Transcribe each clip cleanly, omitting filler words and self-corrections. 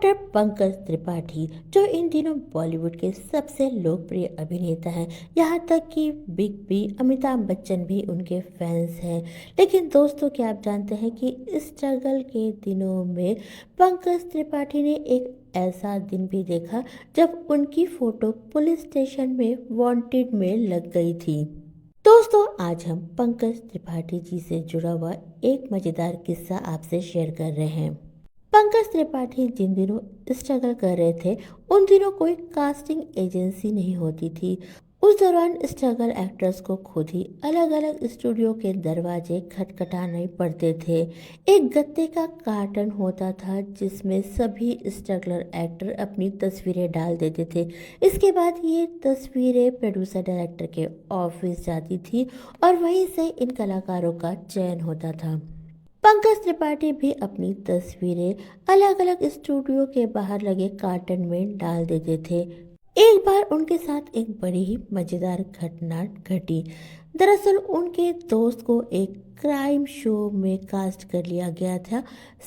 Actor Pankaj Tripathi जो इन दिनों बॉलीवुड के सबसे लोकप्रिय अभिनेता हैं, यहाँ तक कि बिग बी अमिताभ बच्चन भी उनके फैंस हैं। लेकिन दोस्तों, क्या आप जानते हैं कि स्ट्रगल के दिनों में पंकज त्रिपाठी ने एक ऐसा दिन भी देखा जब उनकी फोटो पुलिस स्टेशन में वांटेड में लग गई थी। दोस्तों, आज हम पंकज त्रिपाठी जी से जुड़ा हुआ एक मजेदार किस्सा आपसे शेयर कर रहे हैं। पंकज त्रिपाठी जिन दिनों स्ट्रगल कर रहे थे, उन दिनों कोई कास्टिंग एजेंसी नहीं होती थी। उस दौरान स्ट्रगल एक्टर्स को खुद ही अलग अलग स्टूडियो के दरवाजे खटखटाने पड़ते थे। एक गत्ते का कार्टन होता था जिसमें सभी स्ट्रगलर एक्टर अपनी तस्वीरें डाल देते थे। इसके बाद ये तस्वीरें प्रोड्यूसर डायरेक्टर के ऑफिस जाती थी और वहीं से इन कलाकारों का चयन होता था। पंकज त्रिपाठी भी अपनी तस्वीरें अलग अलग स्टूडियो के बाहर लगे कार्टन में डाल देते थे। एक बार उनके साथ एक बड़ी ही मजेदार घटना घटी। दरअसल उनके दोस्त को एक क्राइम शो में कास्ट कर लिया गया था।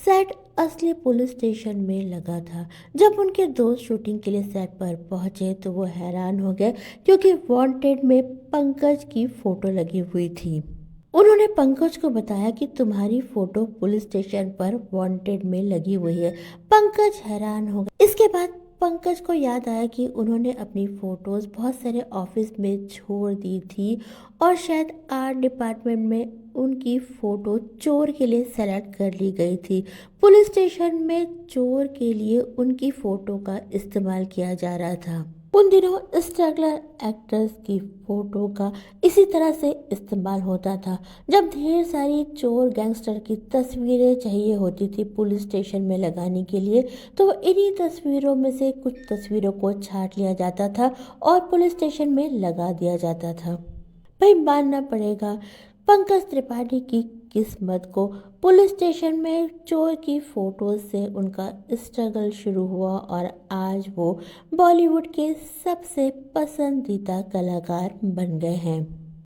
सेट असली पुलिस स्टेशन में लगा था। जब उनके दोस्त शूटिंग के लिए सेट पर पहुंचे तो वो हैरान हो गए, क्योंकि वांटेड में पंकज की फोटो लगी हुई थी। उन्होंने पंकज को बताया कि तुम्हारी फोटो पुलिस स्टेशन पर वांटेड में लगी हुई है। पंकज हैरान हो गए। इसके बाद पंकज को याद आया कि उन्होंने अपनी फोटोज बहुत सारे ऑफिस में छोड़ दी थी और शायद आर्ट डिपार्टमेंट में उनकी फोटो चोर के लिए सेलेक्ट कर ली गई थी। पुलिस स्टेशन में चोर के लिए उनकी फोटो का इस्तेमाल किया जा रहा था। उन दिनों स्ट्रगलर एक्टर्स की फोटो का इसी तरह से इस्तेमाल होता था। जब ढेर सारी चोर गैंगस्टर की तस्वीरें चाहिए होती थी पुलिस स्टेशन में लगाने के लिए, तो इन्हीं तस्वीरों में से कुछ तस्वीरों को छांट लिया जाता था और पुलिस स्टेशन में लगा दिया जाता था। भाई, मानना पड़ेगा, पंकज त्रिपाठी की किस्मत को पुलिस स्टेशन में चोर की फोटो से उनका स्ट्रगल शुरू हुआ और आज वो बॉलीवुड के सबसे पसंदीदा कलाकार बन गए हैं।